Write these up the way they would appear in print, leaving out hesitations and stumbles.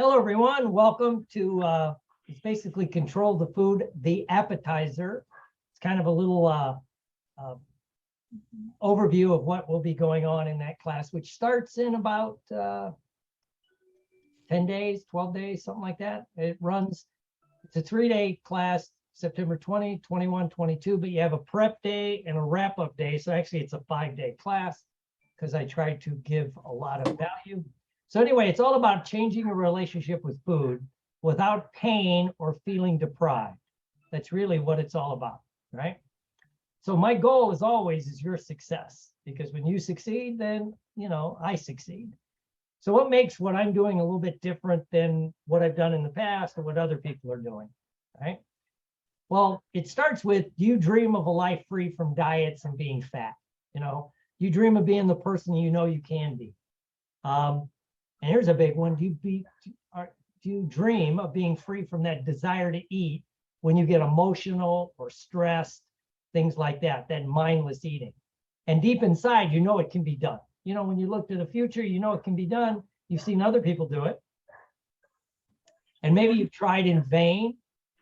Hello, everyone. Welcome to it's basically Control the Food, the Appitizer. It's kind of a little overview of what will be going on in that class, which starts in about 10 days, 12 days, something like that. It's a 3-day class, September 20, 21, 22, but you have a prep day and a wrap-up day. So actually it's a 5-day class because I tried to give a lot of value. So anyway, it's all about changing a relationship with food without pain or feeling deprived. That's really what it's all about, right? So my goal as always is your success, because when you succeed, then, I succeed. So what makes what I'm doing a little bit different than what I've done in the past or what other people are doing, right? Well, it starts with, do you dream of a life free from diets and being fat? You dream of being the person you can be. And here's a big one. Do you dream of being free from that desire to eat when you get emotional or stressed, things like that mindless eating? And deep inside, it can be done. When you look to the future, it can be done. You've seen other people do it. And maybe you've tried in vain,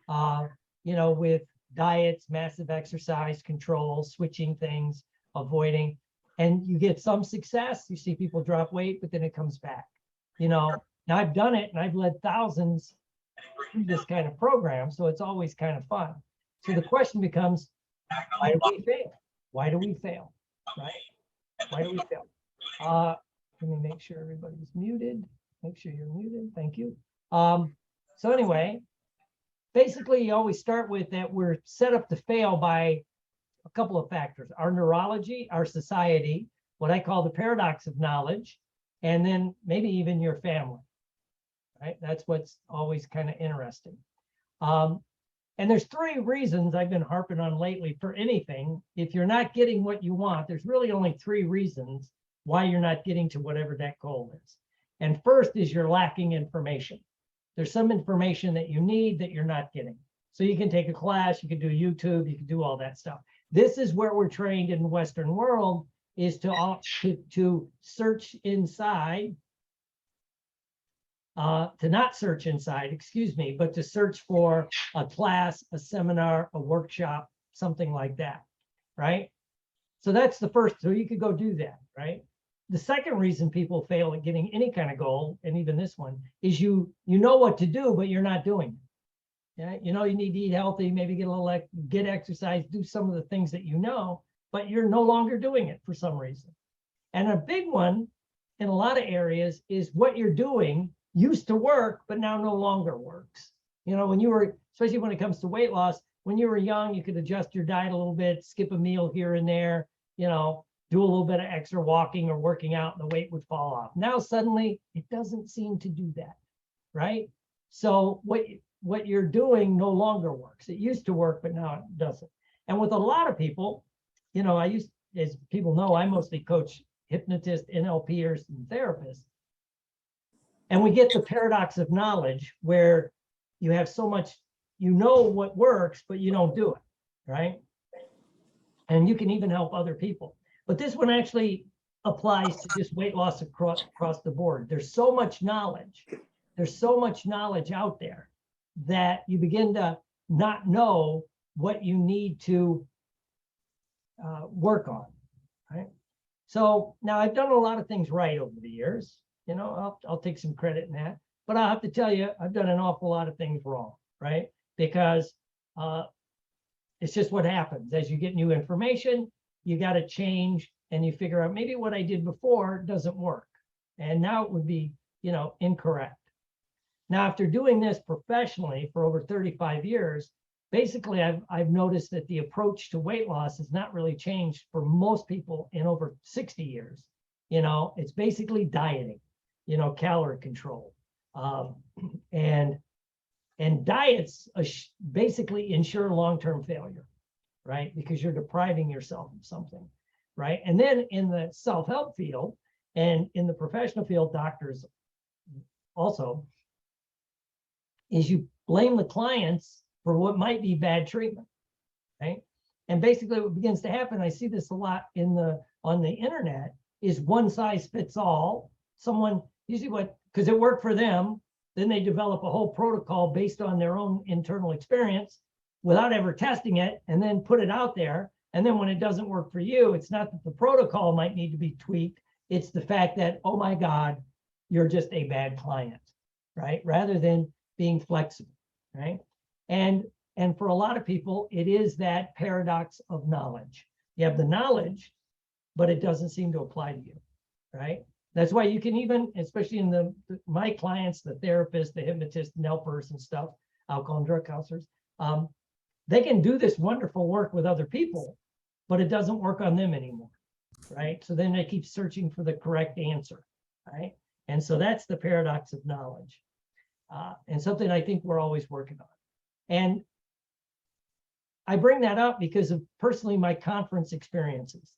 with diets, massive exercise control, switching things, avoiding, and you get some success. You see people drop weight, but then it comes back. Now I've done it and I've led thousands through this kind of program. So it's always kind of fun. So the question becomes, why do we fail? Why do we fail? Right? Why do we fail? Let me make sure everybody's muted. Make sure you're muted. Thank you. So anyway, basically you always start with that we're set up to fail by a couple of factors: our neurology, our society, what I call the paradox of knowledge, and then maybe even your family, right? That's what's always kind of interesting. And there's 3 reasons I've been harping on lately for anything. If you're not getting what you want, there's really only 3 reasons why you're not getting to whatever that goal is. And first is you're lacking information. There's some information that you need that you're not getting. So you can take a class, you can do YouTube, you can do all that stuff. This is where we're trained in the Western world, is to search inside, to not search inside, excuse me, but to search for a class, a seminar, a workshop, something like that, right? So that's the first. So you could go do that, right? The second reason people fail at getting any kind of goal, and even this one, is you know what to do, but you're not doing it. Yeah, you need to eat healthy, maybe get exercise, do some of the things that but you're no longer doing it for some reason. And a big one in a lot of areas is what you're doing used to work, but now no longer works. When you were, especially when it comes to weight loss, when you were young, you could adjust your diet a little bit, skip a meal here and there, do a little bit of extra walking or working out, and the weight would fall off. Now, suddenly, it doesn't seem to do that, right? So what you're doing no longer works. It used to work, but now it doesn't. And with a lot of people, as people know, I mostly coach hypnotists, NLPers, and therapists. And we get the paradox of knowledge where you have so much, what works, but you don't do it, right? And you can even help other people. But this one actually applies to just weight loss across the board. There's so much knowledge. There's so much knowledge out there that you begin to not know what you need to work on, right? So now I've done a lot of things right over the years. I'll take some credit in that, but I have to tell you, I've done an awful lot of things wrong, right? Because it's just what happens. As you get new information, you got to change, and you figure out maybe what I did before doesn't work, and now it would be, incorrect. Now, after doing this professionally for over 35 years, basically, I've noticed that the approach to weight loss has not really changed for most people in over 60 years. It's basically dieting, calorie control. And diets basically ensure long-term failure, right? Because you're depriving yourself of something, right? And then in the self-help field and in the professional field, doctors also, is you blame the clients for what might be bad treatment, right? And basically what begins to happen, I see this a lot on the internet, is one size fits all. Someone, usually because it worked for them, then they develop a whole protocol based on their own internal experience without ever testing it, and then put it out there. And then when it doesn't work for you, it's not that the protocol might need to be tweaked. It's the fact that, oh my God, you're just a bad client, right? Rather than being flexible, right? And for a lot of people, it is that paradox of knowledge. You have the knowledge, but it doesn't seem to apply to you, right? That's why you can even, especially in my clients, the therapists, the hypnotists, helpers and stuff, alcohol and drug counselors, they can do this wonderful work with other people, but it doesn't work on them anymore, right? So then they keep searching for the correct answer, right? And so that's the paradox of knowledge, and something I think we're always working on. And I bring that up because of personally my conference experiences.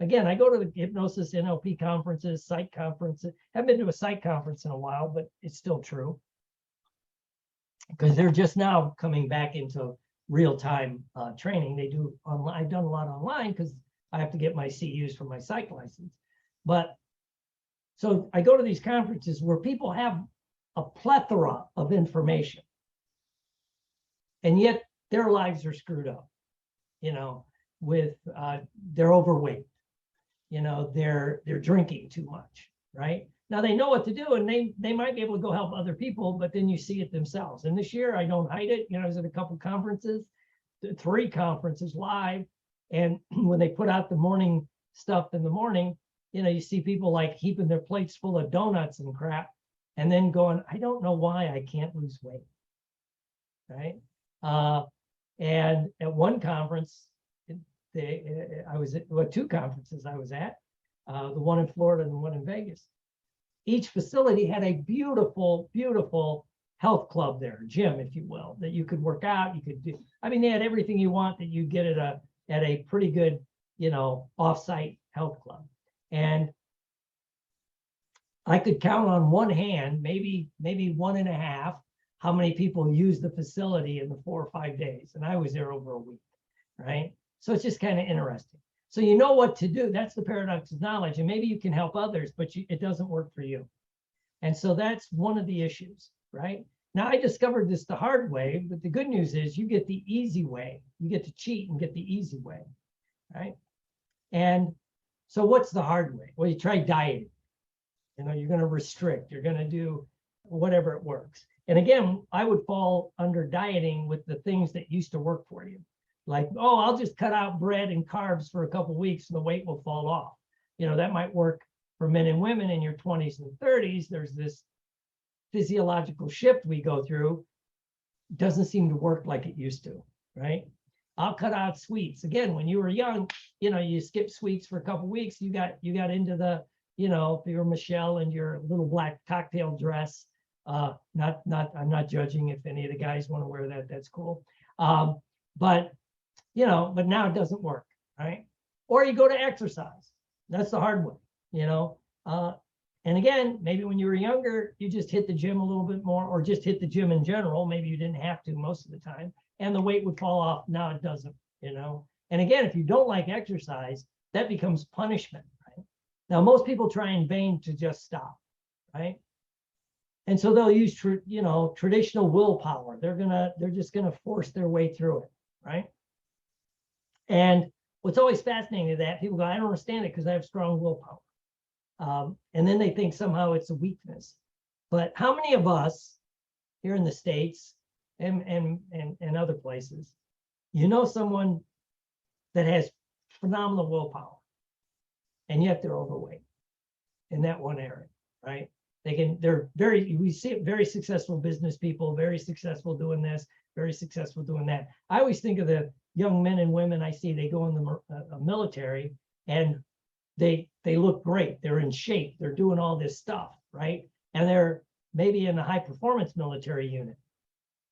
Again, I go to the hypnosis NLP conferences, psych conferences. Haven't been to a psych conference in a while, but it's still true because they're just now coming back into real-time training. They do online. I've done a lot online because I have to get my CUs for my psych license. But so I go to these conferences where people have a plethora of information, and yet their lives are screwed up, with they're overweight, they're drinking too much, right? Now they know what to do, and they might be able to go help other people, but then you see it themselves. And this year, I don't hide it, I was at a couple conferences, 3 conferences live, and when they put out the morning stuff in the morning, you see people like heaping their plates full of donuts and crap, and then going, I don't know why I can't lose weight, right? And at one conference, I was at 2 conferences I was at, the one in Florida and the one in Vegas. Each facility had a beautiful, beautiful health club there, gym, if you will, that you could work out. You could do. I mean, they had everything you want that you get at a pretty good, off-site health club. And I could count on one hand, maybe 1.5, how many people use the facility in the 4 or 5 days. And I was there over a week, right? So it's just kind of interesting. So you know what to do. That's the paradox of knowledge. And maybe you can help others, but it doesn't work for you. And so that's one of the issues, right? Now, I discovered this the hard way, but the good news is you get the easy way. You get to cheat and get the easy way, right? And so what's the hard way? Well, you try dieting. You're going to restrict. You're going to do whatever it works. And again, I would fall under dieting with the things that used to work for you. Like, oh, I'll just cut out bread and carbs for a couple of weeks and the weight will fall off. That might work for men and women in your 20s and 30s. There's this physiological shift we go through. Doesn't seem to work like it used to, right? I'll cut out sweets. Again, when you were young, you skip sweets for a couple of weeks. You got into the, if you're Michelle in your little black cocktail dress, I'm not judging if any of the guys want to wear that, that's cool. But now it doesn't work, right? Or you go to exercise. That's the hard one, and again, maybe when you were younger, you just hit the gym a little bit more, or just hit the gym in general. Maybe you didn't have to most of the time, and the weight would fall off. Now it doesn't, And again, if you don't like exercise, that becomes punishment, right? Now, most people try in vain to just stop, right? And so they'll use, traditional willpower. They're just gonna force their way through it, right? And what's always fascinating to that, people go, I don't understand it because I have strong willpower. And then they think somehow it's a weakness. But how many of us here in the States and other places, someone that has phenomenal willpower, and yet they're overweight in that one area, right? We see it, very successful business people, very successful doing this, very successful doing that. I always think of the young men and women I see, they go in the military and they look great. They're in shape. They're doing all this stuff, right? And they're maybe in a high performance military unit,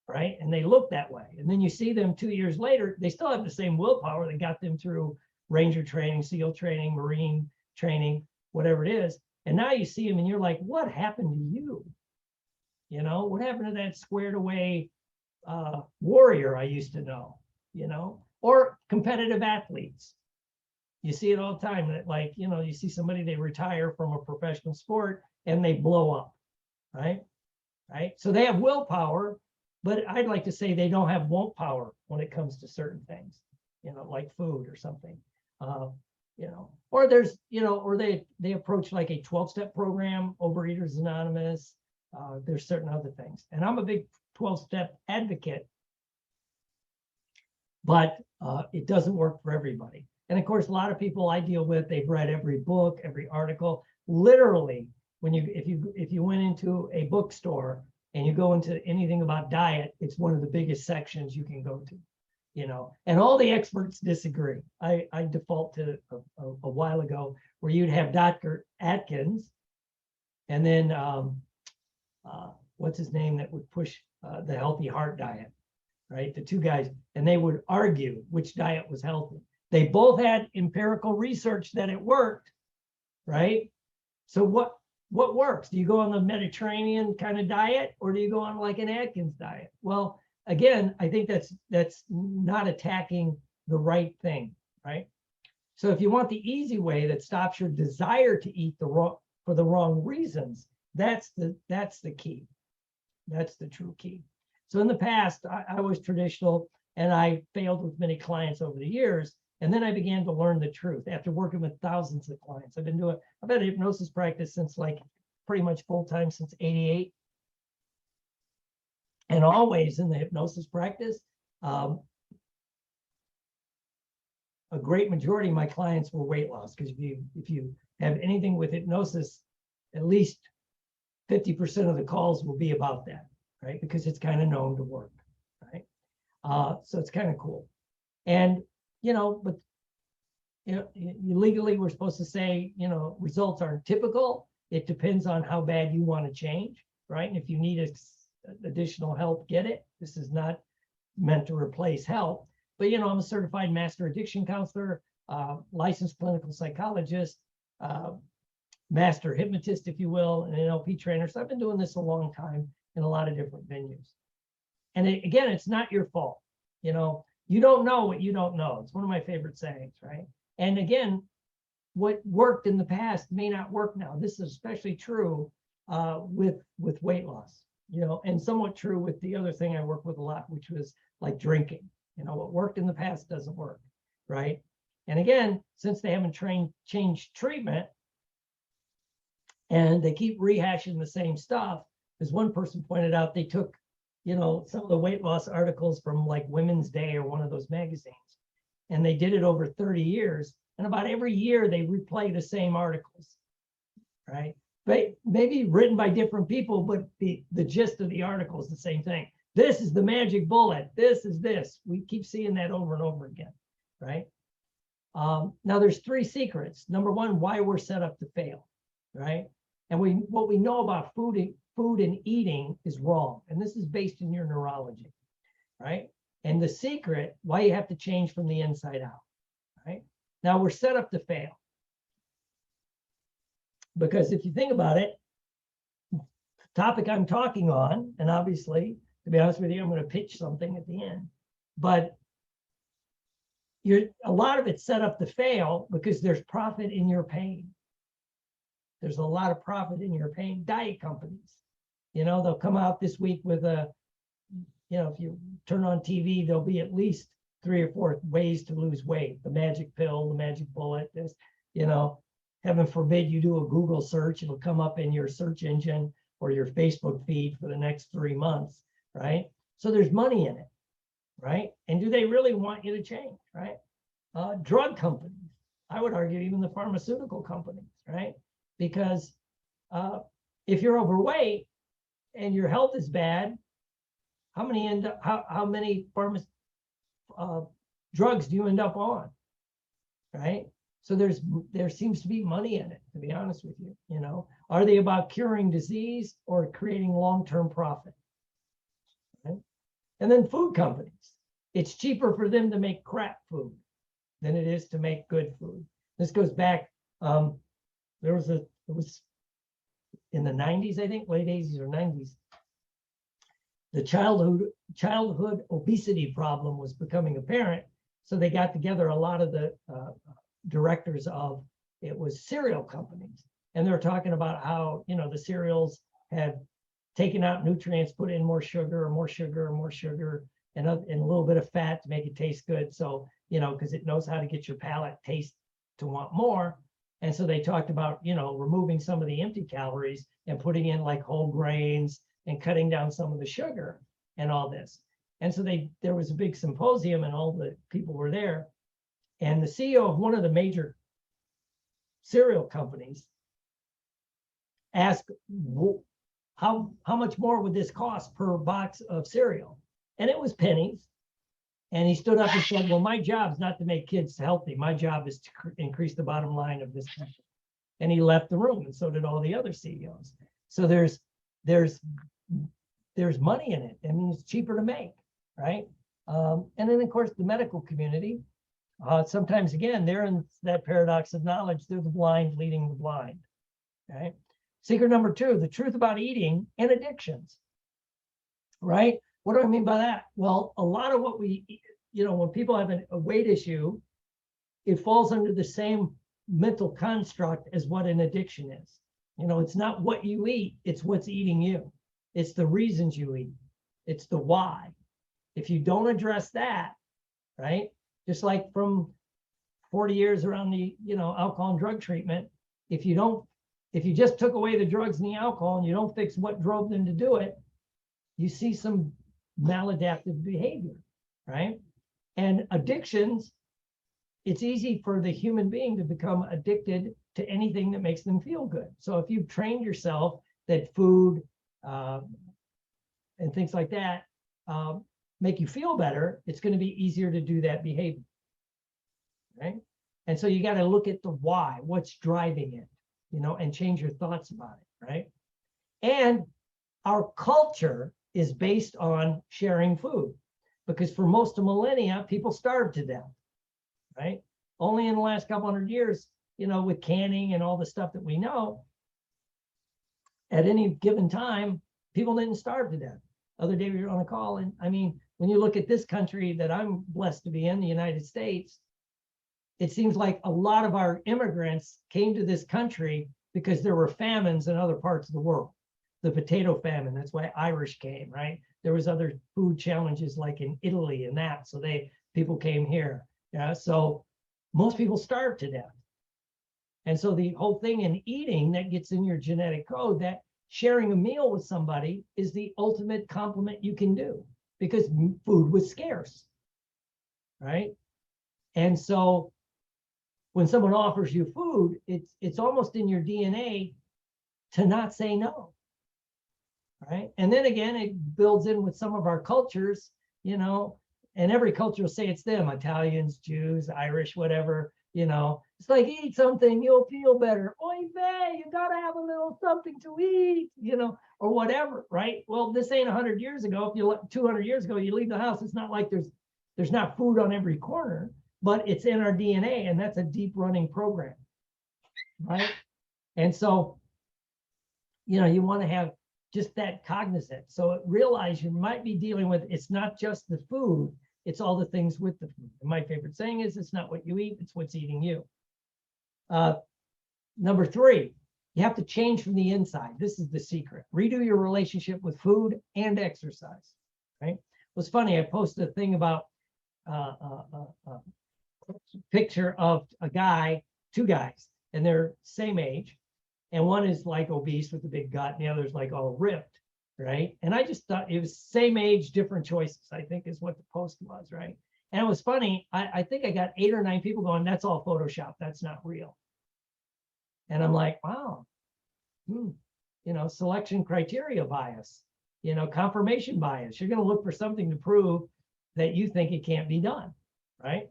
right? And they look that way. And then you see them 2 years later, they still have the same willpower that got them through Ranger training, SEAL training, Marine training, whatever it is. And now you see them and you're like, what happened to you? What happened to that squared away warrior I used to know, or competitive athletes. You see it all the time that, like, you see somebody, they retire from a professional sport and they blow up, right? right? So they have willpower, but I'd like to say they don't have won't power when it comes to certain things, like food or something. Or there's, or they approach like a 12-step program, Overeaters Anonymous. There's certain other things. And I'm a big 12-step advocate, but it doesn't work for everybody. And of course, a lot of people I deal with, they've read every book, every article. Literally, if you went into a bookstore and you go into anything about diet, it's one of the biggest sections you can go to. And all the experts disagree. I default to a while ago where you'd have Dr. Atkins, and then what's his name that would push the healthy heart diet, right? The two guys, and they would argue which diet was healthy. They both had empirical research that it worked, right? So what works? Do you go on the Mediterranean kind of diet, or do you go on like an Atkins diet? Well, again, I think that's not attacking the right thing, right? So if you want the easy way that stops your desire to eat for the wrong reasons, that's the key. That's the true key. So in the past, I was traditional, and I failed with many clients over the years. And then I began to learn the truth after working with thousands of clients. I've had a hypnosis practice since like pretty much full time since '88. And always in the hypnosis practice, a great majority of my clients were weight loss, because if you have anything with hypnosis, at least 50% of the calls will be about that, right? Because it's kind of known to work, right? So it's kind of cool. And, but legally we're supposed to say, results aren't typical. It depends on how bad you want to change, right? And if you need additional help, get it. This is not meant to replace help. But, I'm a certified master addiction counselor, licensed clinical psychologist, master hypnotist, if you will, and an NLP trainer. So I've been doing this a long time in a lot of different venues. And again, it's not your fault. You don't know what you don't know. It's one of my favorite sayings, right? And again, what worked in the past may not work now. This is especially true with weight loss, and somewhat true with the other thing I work with a lot, which was like drinking. What worked in the past doesn't work, right? And again, since they haven't changed treatment, and they keep rehashing the same stuff, as one person pointed out, they took, some of the weight loss articles from like Women's Day or one of those magazines, and they did it over 30 years. And about every year they replay the same articles, right? But maybe written by different people, but the gist of the article is the same thing. This is the magic bullet. This is this. We keep seeing that over and over again, right? Now there's 3 secrets. Number 1, why we're set up to fail, right? And what we know about food and eating is wrong. And this is based in your neurology, right? And the secret, why you have to change from the inside out, right? Now we're set up to fail. Because if you think about it, the topic I'm talking on, and obviously, to be honest with you, I'm going to pitch something at the end, but a lot of it's set up to fail because there's profit in your pain. There's a lot of profit in your pain. Diet companies, they'll come out this week with if you turn on TV, there'll be at least 3 or 4 ways to lose weight. The magic pill, the magic bullet, this, heaven forbid you do a Google search, it'll come up in your search engine or your Facebook feed for the next 3 months, right? So there's money in it, right? And do they really want you to change, right? Drug companies, I would argue even the pharmaceutical companies, right? Because if you're overweight and your health is bad, how many drugs do you end up on, right? So there seems to be money in it, to be honest with you. Are they about curing disease or creating long-term profit? Right? And then food companies, it's cheaper for them to make crap food than it is to make good food. This goes back. It was in the 90s, I think, late 80s or 90s. The childhood obesity problem was becoming apparent. So they got together a lot of the directors of, it was cereal companies. And they were talking about how, the cereals had taking out nutrients, put in more sugar, and a little bit of fat to make it taste good. So, because it knows how to get your palate taste to want more. And so they talked about, removing some of the empty calories and putting in like whole grains and cutting down some of the sugar and all this. And so there was a big symposium and all the people were there. And the CEO of one of the major cereal companies asked, how much more would this cost per box of cereal? And it was pennies. And he stood up and said, well, my job is not to make kids healthy. My job is to increase the bottom line of this country. And he left the room, and so did all the other CEOs. So there's money in it. I mean, it's cheaper to make, right? And then, of course, the medical community, sometimes, again, they're in that paradox of knowledge. They're the blind leading the blind, right? Secret number 2, the truth about eating and addictions, right? What do I mean by that? Well, a lot of what we, when people have a weight issue, it falls under the same mental construct as what an addiction is. It's not what you eat, it's what's eating you. It's the reasons you eat. It's the why. If you don't address that, right? Just like from 40 years around the, alcohol and drug treatment, if you just took away the drugs and the alcohol and you don't fix what drove them to do it, you see some maladaptive behavior, right? And addictions, it's easy for the human being to become addicted to anything that makes them feel good. So if you've trained yourself that food and things like that make you feel better, it's going to be easier to do that behavior, right? And so you got to look at the why, what's driving it, and change your thoughts about it, right? And our culture is based on sharing food, because for most of millennia, people starved to death, right? Only in the last couple hundred years, with canning and all the stuff that we know, at any given time, people didn't starve to death. Other day we were on a call, and I mean, when you look at this country that I'm blessed to be in, the United States, it seems like a lot of our immigrants came to this country because there were famines in other parts of the world. The potato famine, that's why Irish came, right? There was other food challenges like in Italy and that, so people came here. Yeah, so most people starved to death. And so the whole thing in eating that gets in your genetic code, that sharing a meal with somebody is the ultimate compliment you can do, because food was scarce, right? And so when someone offers you food, it's almost in your DNA to not say no, right? And then again, it builds in with some of our cultures, and every culture will say it's them, Italians, Jews, Irish, whatever, it's like, eat something, you'll feel better. Oy vey, you gotta have a little something to eat, or whatever, right? Well, this ain't 100 years ago. If 200 years ago, you leave the house, it's not like there's not food on every corner, but it's in our DNA, and that's a deep running program, right? And so, you want to have just that cognizant. So realize you might be dealing with, it's not just the food, it's all the things with the food. And my favorite saying is, it's not what you eat, it's what's eating you. Number 3, you have to change from the inside. This is the secret. Redo your relationship with food and exercise, right? It was funny, I posted a thing about picture of a guy, 2 guys, and they're same age. And one is like obese with a big gut, and the other's like all ripped, right? And I just thought it was same age, different choices, I think is what the post was, right? And it was funny. I think I got 8 or 9 people going, that's all Photoshop, that's not real. And I'm like, wow, selection criteria bias, confirmation bias. You're going to look for something to prove that you think it can't be done, right?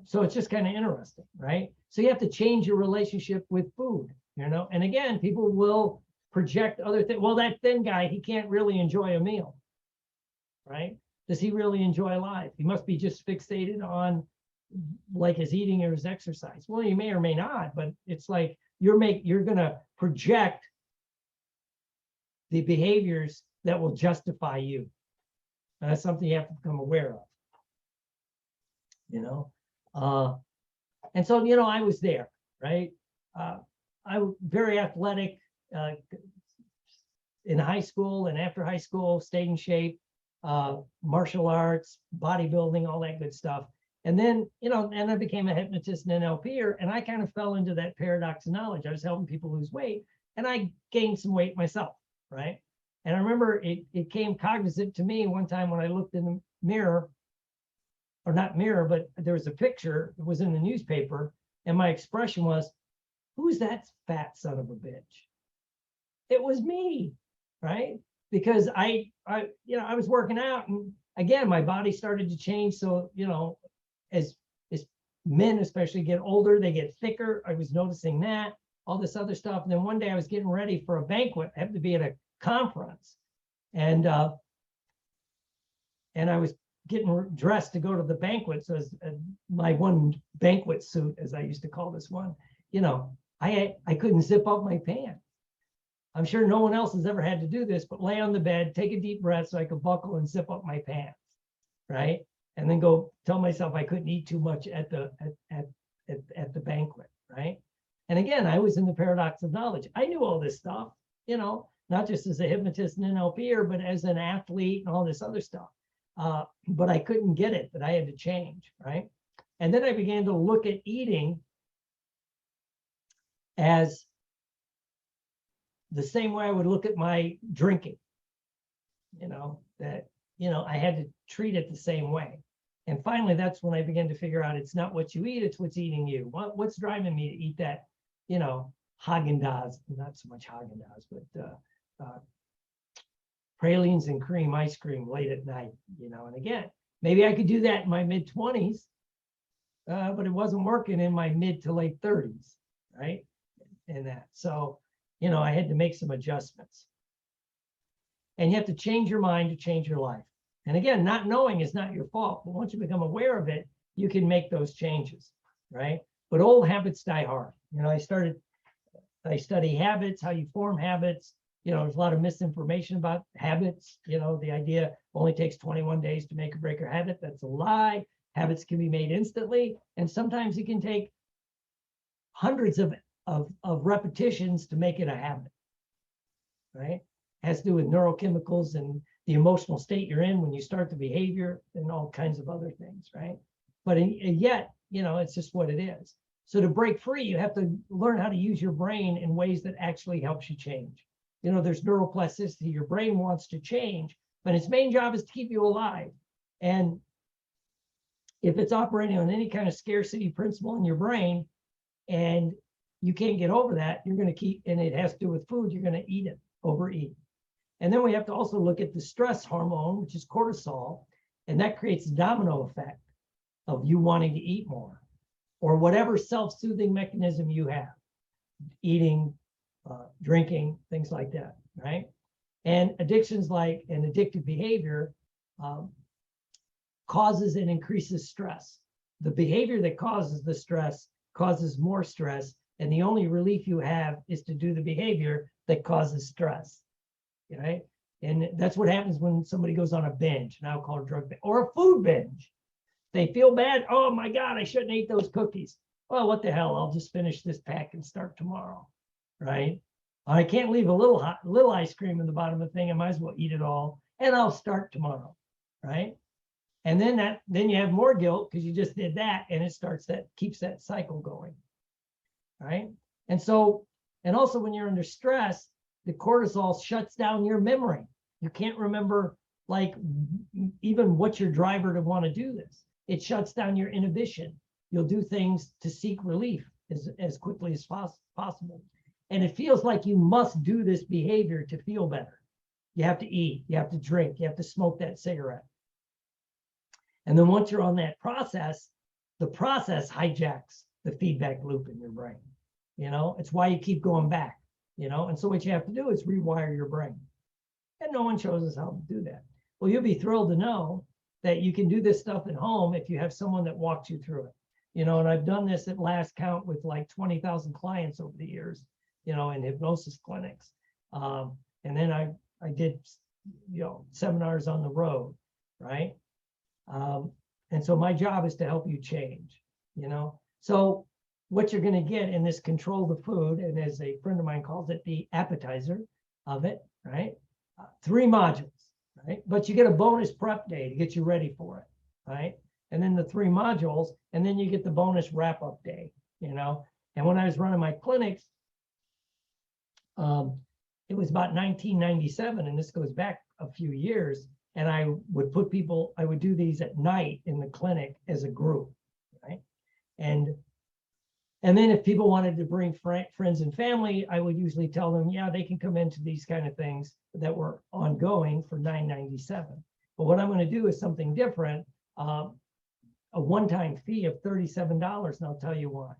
So it's just kind of interesting, right? So you have to change your relationship with food, and again, people will project other things. Well, that thin guy, he can't really enjoy a meal, right? Does he really enjoy life? He must be just fixated on like his eating or his exercise. Well, you may or may not, but it's like you're going to project the behaviors that will justify you. And that's something you have to become aware of, and so, I was there, right? I was very athletic, in high school and after high school, stayed in shape, martial arts, bodybuilding, all that good stuff. And then, and I became a hypnotist and NLPer, and I kind of fell into that paradox of knowledge. I was helping people lose weight, and I gained some weight myself, right? And I remember it came cognizant to me one time when I looked in the mirror, or not mirror, but there was a picture, it was in the newspaper, and my expression was, who's that fat son of a bitch? It was me, right? Because I was working out, and again, my body started to change. So, as men especially get older, they get thicker. I was noticing that, all this other stuff. And then one day I was getting ready for a banquet. I happened to be at a conference, and I was getting dressed to go to the banquet. So as my one banquet suit, as I used to call this one, I couldn't zip up my pants. I'm sure no one else has ever had to do this, but lay on the bed, take a deep breath so I could buckle and zip up my pants, right? And then go tell myself I couldn't eat too much at the banquet, right? And again, I was in the paradox of knowledge. I knew all this stuff, not just as a hypnotist and NLPer, but as an athlete and all this other stuff. But I couldn't get it, that I had to change, right? And then I began to look at eating as the same way I would look at my drinking, I had to treat it the same way. And finally, that's when I began to figure out it's not what you eat, it's what's eating you. What's driving me to eat that, Haagen-Dazs, not so much Haagen-Dazs, but pralines and cream ice cream late at night, and again, maybe I could do that in my mid-20s, but it wasn't working in my mid to late 30s, right? And that, so, I had to make some adjustments. And you have to change your mind to change your life. And again, not knowing is not your fault, but once you become aware of it, you can make those changes, right? But old habits die hard. I study habits, how you form habits. There's a lot of misinformation about habits. The idea only takes 21 days to make or break a habit. That's a lie. Habits can be made instantly. And sometimes it can take hundreds of repetitions to make it a habit, right? It has to do with neurochemicals and the emotional state you're in when you start the behavior and all kinds of other things, right? But yet, it's just what it is. So to break free, you have to learn how to use your brain in ways that actually helps you change. There's neuroplasticity. Your brain wants to change, but its main job is to keep you alive. And if it's operating on any kind of scarcity principle in your brain, and you can't get over that, you're going to keep, and it has to do with food, you're going to eat it, overeat. And then we have to also look at the stress hormone, which is cortisol, and that creates a domino effect of you wanting to eat more, or whatever self-soothing mechanism you have, eating, drinking, things like that, right? And addictions like an addictive behavior causes and increases stress. The behavior that causes the stress causes more stress, and the only relief you have is to do the behavior that causes stress, right? And that's what happens when somebody goes on a binge, an alcohol or drug binge, or a food binge. They feel bad. Oh my God, I shouldn't eat those cookies. Well, what the hell? I'll just finish this pack and start tomorrow, right? I can't leave a little ice cream in the bottom of the thing. I might as well eat it all, and I'll start tomorrow, right? And then you have more guilt because you just did that, and it keeps that cycle going, right? And also when you're under stress, the cortisol shuts down your memory. You can't remember even what's your driver to want to do this. It shuts down your inhibition. You'll do things to seek relief as quickly as possible. And it feels like you must do this behavior to feel better. You have to eat, you have to drink, you have to smoke that cigarette. And then once you're on that process, the process hijacks the feedback loop in your brain. It's why you keep going back, and so what you have to do is rewire your brain. And no one shows us how to do that. Well, you'll be thrilled to know that you can do this stuff at home if you have someone that walks you through it. And I've done this at last count with like 20,000 clients over the years, in hypnosis clinics. And then I did, seminars on the road, right? And so my job is to help you change, So what you're going to get in this control the food, and as a friend of mine calls it, the appetizer of it, right? 3 modules, right? But you get a bonus prep day to get you ready for it, right? And then the 3 modules, and then you get the bonus wrap-up day, you know? And when I was running my clinics, it was about 1997, and this goes back a few years, and I would do these at night in the clinic as a group, right? And then if people wanted to bring friends and family, I would usually tell them, yeah, they can come into these kind of things that were ongoing for $9.97. But what I'm going to do is something different, a one-time fee of $37, and I'll tell you why.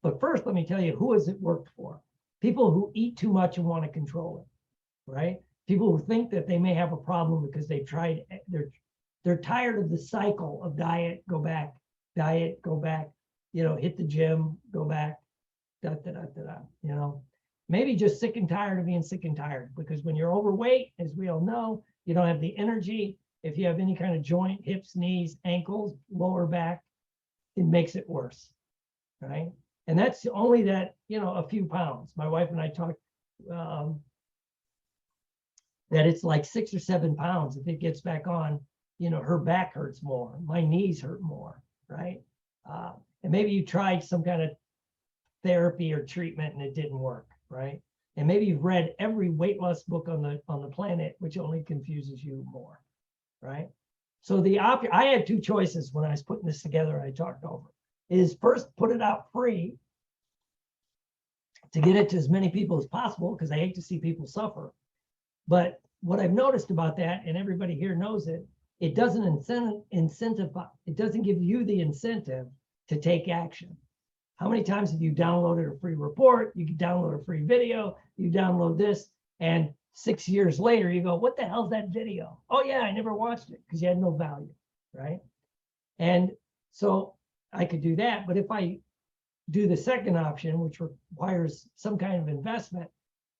But first, let me tell you, who has it worked for? People who eat too much and want to control it, right? People who think that they may have a problem because they've tried, they're tired of the cycle of diet, go back, you know, hit the gym, go back, you know. Maybe just sick and tired of being sick and tired, because when you're overweight, as we all know, you don't have the energy. If you have any kind of joint, hips, knees, ankles, lower back, it makes it worse, right? And that's only that, you know, a few pounds. My wife and I talked that it's like 6 or 7 pounds. If it gets back on, you know, her back hurts more, my knees hurt more, right? And maybe you tried some kind of therapy or treatment and it didn't work, right? And maybe you've read every weight loss book on the planet, which only confuses you more, right? So I had 2 choices when I was putting this together and I talked over. Is first put it out free to get it to as many people as possible, because I hate to see people suffer. But what I've noticed about that, and everybody here knows it, it doesn't incentivize, it doesn't give you the incentive to take action. How many times have you downloaded a free report? You can download a free video, you download this, and 6 years later you go, what the hell's that video? Oh yeah, I never watched it, because you had no value, right? And so I could do that, but if I do the second option, which requires some kind of investment,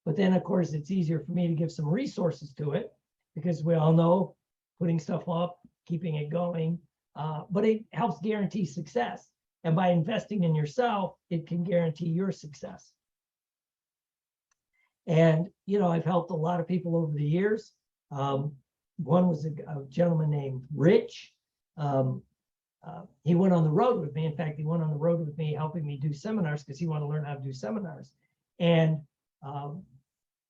but then of course it's easier for me to give some resources to it, because we all know putting stuff up, keeping it going, but it helps guarantee success. And by investing in yourself, it can guarantee your success. And, you know, I've helped a lot of people over the years. One was a gentleman named Rich. He went on the road with me. In fact, he went on the road with me, helping me do seminars, because he wanted to learn how to do seminars. And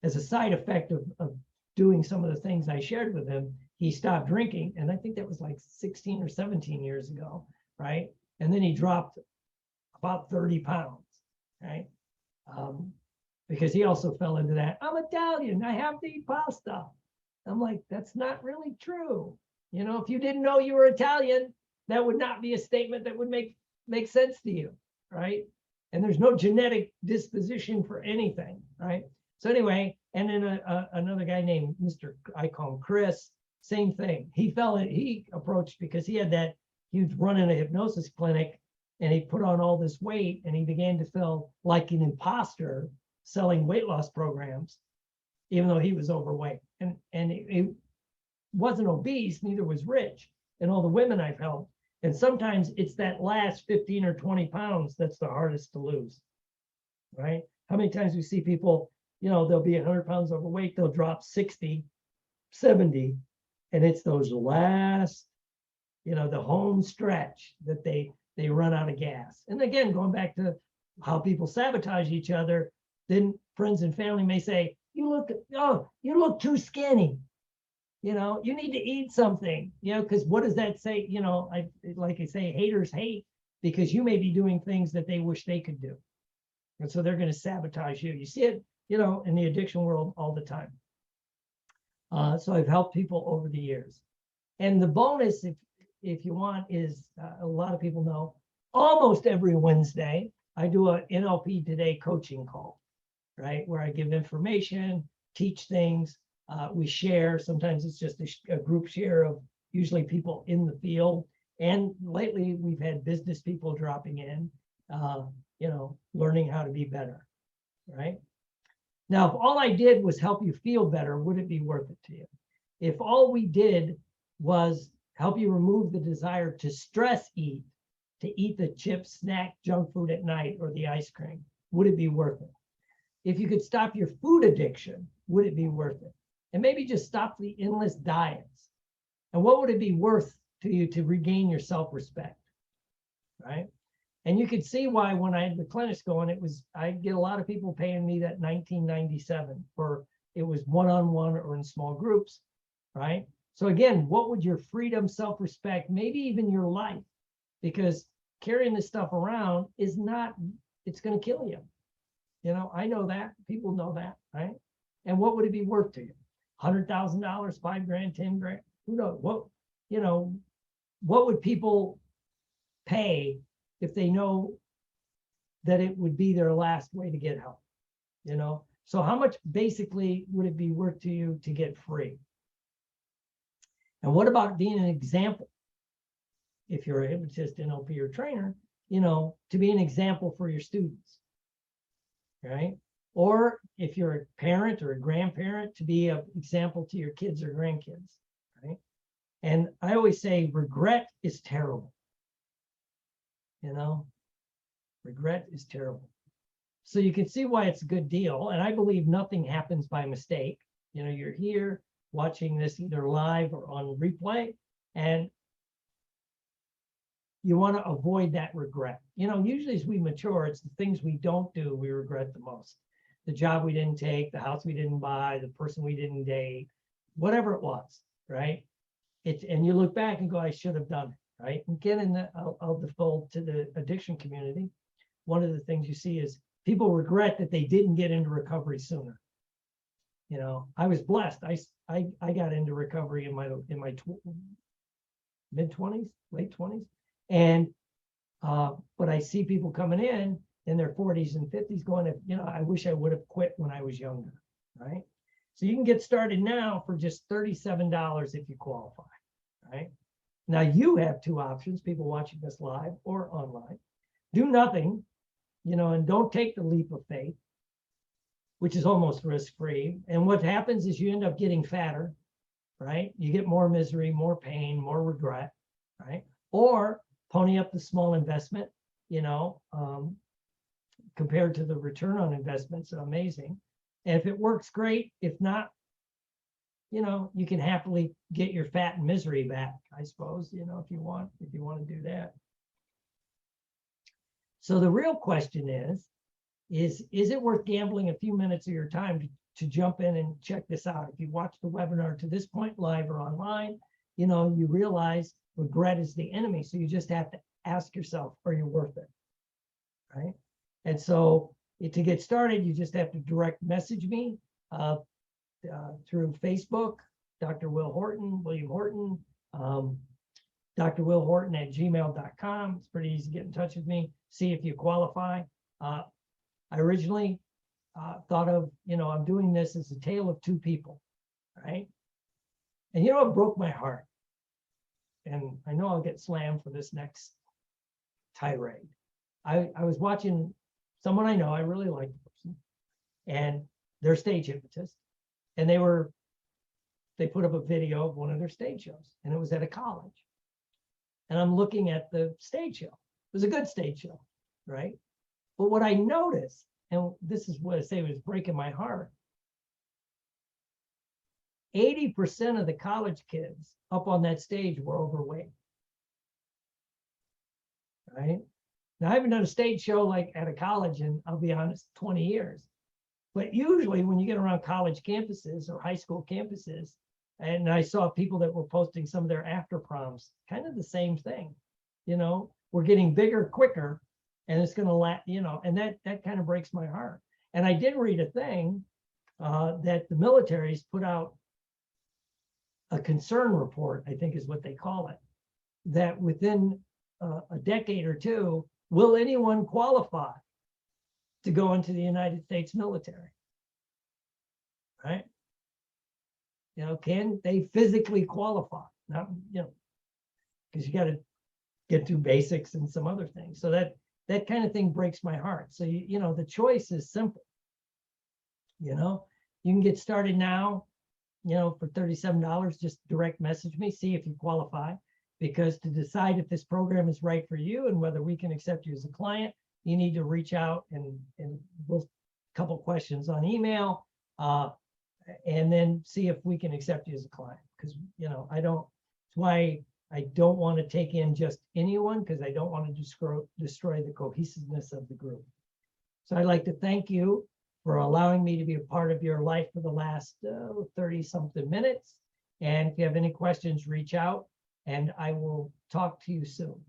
as a side effect of doing some of the things I shared with him, he stopped drinking. And I think that was like 16 or 17 years ago, right? And then he dropped about 30 pounds, right? Because he also fell into that, I'm Italian, I have to eat pasta. I'm like, that's not really true. You know, if you didn't know you were Italian, that would not be a statement that would make sense to you, right? And there's no genetic disposition for anything, right? So anyway, and then another guy named I call him Chris, same thing. He approached because he had that huge run in a hypnosis clinic, and he put on all this weight, and he began to feel like an imposter selling weight loss programs, even though he was overweight. And he wasn't obese, neither was Rich, and all the women I've helped. And sometimes it's that last 15 or 20 pounds that's the hardest to lose, right? How many times we see people, you know, they'll be 100 pounds overweight, they'll drop 60, 70, and it's those last, you know, the home stretch that they run out of gas. And again, going back to how people sabotage each other, then friends and family may say, you look too skinny. You know, you need to eat something, you know, because what does that say? You know, like I say, haters hate because you may be doing things that they wish they could do. And so they're going to sabotage you. You see it, you know, in the addiction world all the time. So I've helped people over the years. And the bonus, if you want, is a lot of people know, almost every Wednesday, I do a NLP Today coaching call, right? Where I give information, teach things. We share. Sometimes it's just a group share of usually people in the field. And lately we've had business people dropping in, you know, learning how to be better, right? Now, if all I did was help you feel better, would it be worth it to you? If all we did was help you remove the desire to stress eat, to eat the chips, snack, junk food at night or the ice cream? Would it be worth it? If you could stop your food addiction, would it be worth it? And maybe just stop the endless diets. And what would it be worth to you to regain your self-respect, right? And you could see why when I had the clinics going, I'd get a lot of people paying me that $19.97 for, it was one-on-one or in small groups, right? So again, what would your freedom, self-respect, maybe even your life, because carrying this stuff around is not, it's going to kill you. You know, I know that, people know that, right? And what would it be worth to you? $100,000, $5 grand, 10 grand, who knows? What, you know, what would people pay if they know that it would be their last way to get help? You know, so how much basically would it be worth to you to get free? And what about being an example? If you're a hypnotist, NLP, or trainer, you know, to be an example for your students, right? Or if you're a parent or a grandparent, to be an example to your kids or grandkids, right? And I always say regret is terrible. You know, regret is terrible. So you can see why it's a good deal. And I believe nothing happens by mistake. You know, you're here watching this either live or on replay, and you want to avoid that regret. You know, usually as we mature, it's the things we don't do we regret the most. The job we didn't take, the house we didn't buy, the person we didn't date, whatever it was, right? And you look back and go, I should have done it, right? And again, I'll default to the addiction community. One of the things you see is people regret that they didn't get into recovery sooner. You know, I was blessed. I got into recovery in my mid-20s, late 20s. And but I see people coming in their 40s and 50s going, you know, I wish I would have quit when I was younger, right? So you can get started now for just $37 if you qualify, right? Now you have two options, people watching this live or online. Do nothing, you know, and don't take the leap of faith, which is almost risk-free. And what happens is you end up getting fatter, right? You get more misery, more pain, more regret, right? Or pony up the small investment, you know, compared to the return on investments, amazing. And if it works, great. If not, you know, you can happily get your fat and misery back, I suppose, you know, if you want to do that. So the real question is it worth gambling a few minutes of your time to jump in and check this out? If you watch the webinar to this point, live or online, you know, you realize regret is the enemy. So you just have to ask yourself, are you worth it? Right? And so to get started, you just have to direct message me through Facebook, Dr. Will Horton, William Horton, Dr. Will Horton at gmail.com. It's pretty easy to get in touch with me, see if you qualify. I originally thought of, you know, I'm doing this as a tale of two people, right? And you know, it broke my heart. And I know I'll get slammed for this next tirade. I was watching someone I know, I really like the person, and they're a stage hypnotist. And they put up a video of one of their stage shows, and it was at a college. And I'm looking at the stage show. It was a good stage show, right? But what I noticed, and this is what I say was breaking my heart, 80% of the college kids up on that stage were overweight, right? Now, I haven't done a stage show like at a college in, I'll be honest, 20 years. But usually when you get around college campuses or high school campuses, and I saw people that were posting some of their after proms, kind of the same thing, you know, we're getting bigger quicker, and it's going to last, you know, and that kind of breaks my heart. And I did read a thing that the military's put out a concern report, I think is what they call it, that within a decade or two, will anyone qualify to go into the United States military, right? You know, can they physically qualify? Not, you know, because you got to get through basics and some other things. So that kind of thing breaks my heart. So, you know, the choice is simple. You know, you can get started now, you know, for $37, just direct message me, see if you qualify. because to decide if this program is right for you and whether we can accept you as a client, you need to reach out and we'll couple questions on email, and then see if we can accept you as a client. Because that's why I don't want to take in just anyone, because I don't want to destroy the cohesiveness of the group. So I'd like to thank you for allowing me to be a part of your life for the last 30-something minutes. And if you have any questions, reach out, and I will talk to you soon.